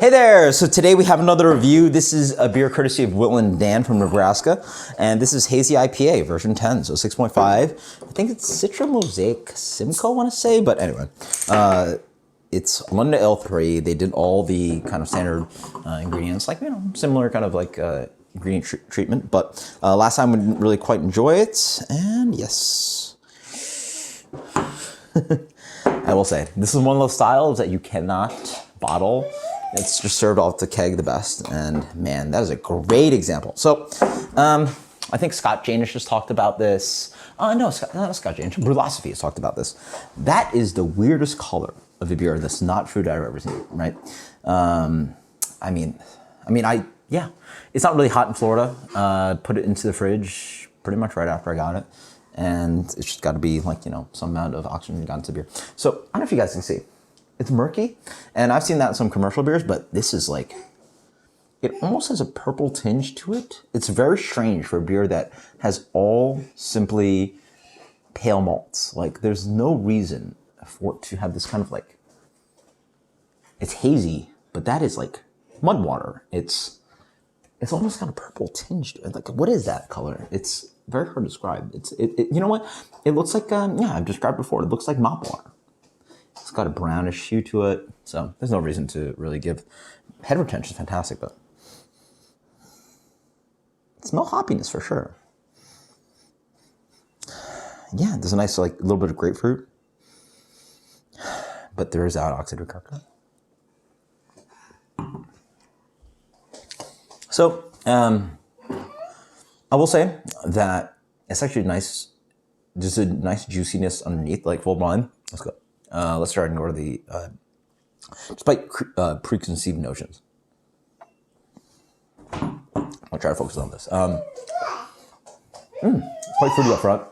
Hey there! So today we have another review. This is a beer courtesy of Will and Dan from Nebraska. And this is Hazy IPA, version 10, so 6.5. I think it's Citra Mosaic Simcoe, I want to say. But anyway, it's London Ale 3. They did all the kind of standard ingredients, like, similar kind of like ingredient treatment. But last time we didn't really quite enjoy it. And yes. I will say, this is one of those styles that you cannot bottle. It's just served off the keg the best, and man, that is a great example. So, I think Scott Janish just talked about this. No, not Scott Janish, Brewlosophy has talked about this. That is the weirdest color of a beer that's not fruit I've ever seen, right? Yeah, it's not really hot in Florida. Put it into the fridge pretty much right after I got it, and it's just got to be like, some amount of oxygen got into the beer. So, I don't know if you guys can see. It's murky, and I've seen that in some commercial beers, but this is like, it almost has a purple tinge to it. It's very strange for a beer that has all simply pale malts. Like, there's no reason for it to have this kind of like, it's hazy, but that is like mud water. It's almost got a purple tinge to it. Like, what is that color? It's very hard to describe. You know what? It looks like, I've described before. It looks like mop water. It's got a brownish hue to it, so there's no reason to really give. Head retention is fantastic, but it's no hoppiness for sure. Yeah, there's a nice like little bit of grapefruit, but there is that oxidative character. So I will say that it's actually nice. There's a nice juiciness underneath, like full blind. Let's go. Let's try and go to the, despite preconceived notions. I'll try to focus on this. Quite fruity up front.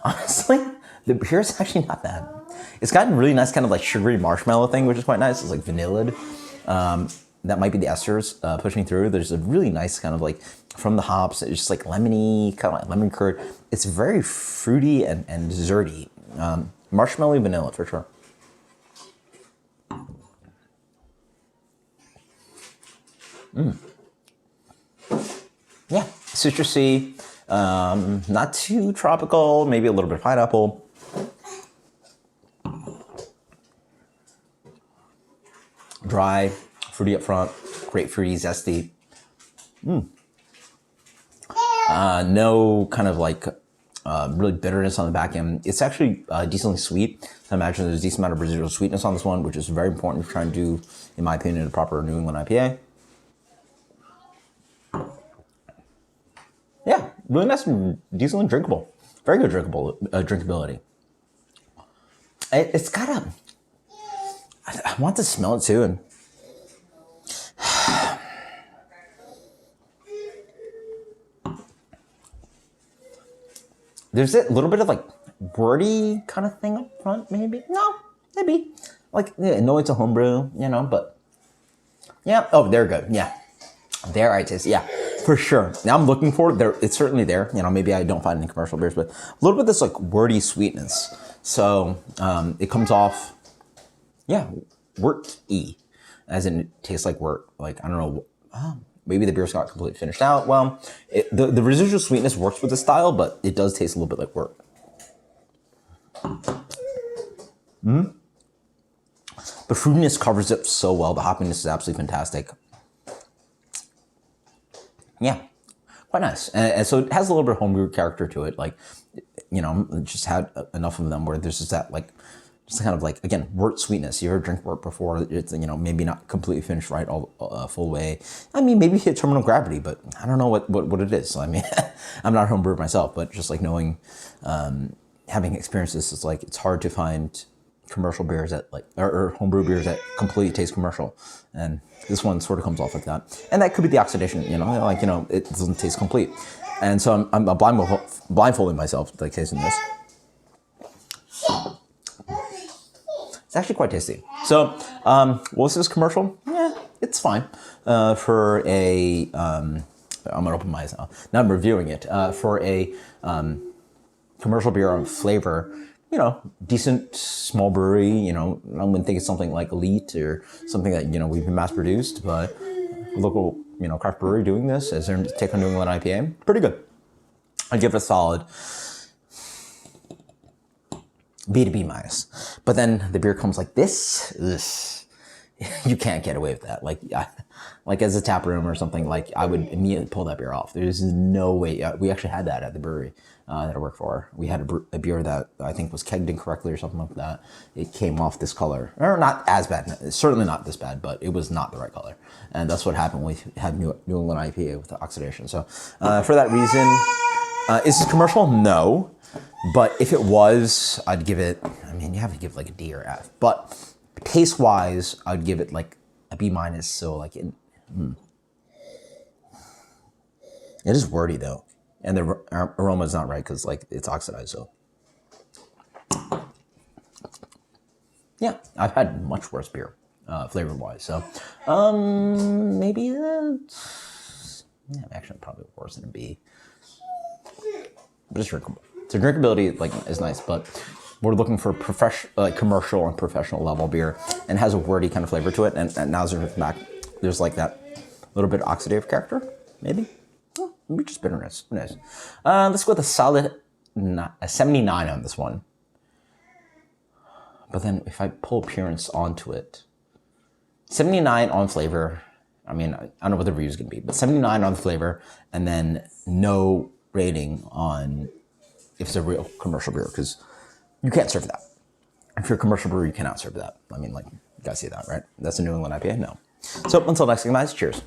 Honestly, the beer is actually not bad. It's got a really nice kind of like sugary marshmallow thing, which is quite nice. It's like vanilla'd. That might be the esters pushing through. There's a really nice kind of like, from the hops, it's just like lemony, kind of like lemon curd. It's very fruity and desserty. Marshmallow vanilla for sure. Yeah, citrusy, not too tropical, maybe a little bit of pineapple. Dry, fruity up front, grapefruity, zesty. No kind of like really bitterness on the back end. It's actually decently sweet. So I imagine there's a decent amount of residual sweetness on this one, which is very important if you're trying to do, in my opinion, a proper New England IPA. Yeah, really nice and decently drinkable. Very good drinkability. It's got a, I want to smell it too. And there's a little bit of like wordy kind of thing up front, maybe. No, maybe. Like, yeah, no, it's a homebrew, but yeah. Oh, they're good. Yeah, there I taste. Yeah, for sure. Now I'm looking for it. There, it's certainly there. Maybe I don't find it in commercial beers, but a little bit of this like wordy sweetness. So it comes off, wort-y, as in it tastes like wort. Like, I don't know. Maybe the beer's not completely finished out. Well, the residual sweetness works with the style, but it does taste a little bit like wort. The fruitiness covers it so well. The hoppiness is absolutely fantastic. Yeah, quite nice. And so it has a little bit of homebrew character to it. Like, just had enough of them where there's just that like, just kind of like, again, wort sweetness. You ever drink wort before? It's, maybe not completely finished right all full way. I mean, maybe hit terminal gravity, but I don't know what it is. So, I mean, I'm not a home brewer myself, but just like knowing, having experienced this, it's like, it's hard to find commercial beers that like, or homebrew beers that completely taste commercial. And this one sort of comes off like that. And that could be the oxidation, it doesn't taste complete. And so I'm blindfolding myself, like tasting this. It's actually quite tasty. So, was this commercial? Yeah, it's fine. For a, I'm gonna open my eyes now. Now I'm reviewing it. For a commercial beer on flavor, you know, decent small brewery. You know, I wouldn't think it's something like elite or something that, you know, we've been mass produced, but local, you know, craft brewery doing this as their take on New England IPA, pretty good. I'd give it a solid B to B minus. But then the beer comes like this. Ugh. You can't get away with that. Like as a tap room or something, like I would immediately pull that beer off. There's no way. We actually had that at the brewery that I work for. We had a beer that I think was kegged incorrectly or something like that. It came off this color, or not as bad. It's certainly not this bad, but it was not the right color. And that's what happened when we had New England IPA with the oxidation. So for that reason, is this commercial? No. But if it was, I'd give it, I mean, you have to give like a D or F. But taste-wise, I'd give it like a B minus. So like, it is wordy though. And the aroma is not right because like it's oxidized. So yeah, I've had much worse beer, flavor-wise. So maybe yeah, actually probably worse than a B. But it's drinkable. So drinkability like is nice, but we're looking for commercial and professional level beer, and it has a wordy kind of flavor to it. And now there's like that little bit of oxidative character, maybe. Oh, maybe just bitterness. Who knows? Let's go with a solid 79 on this one. But then if I pull appearance onto it, 79 on flavor. I mean, I don't know what the review is going to be, but 79 on flavor, and then no rating on if it's a real commercial beer, because you can't serve that. If you're a commercial brewer, you cannot serve that. I mean, like, you guys see that, right? That's a New England IPA? No. So until next time, guys, cheers.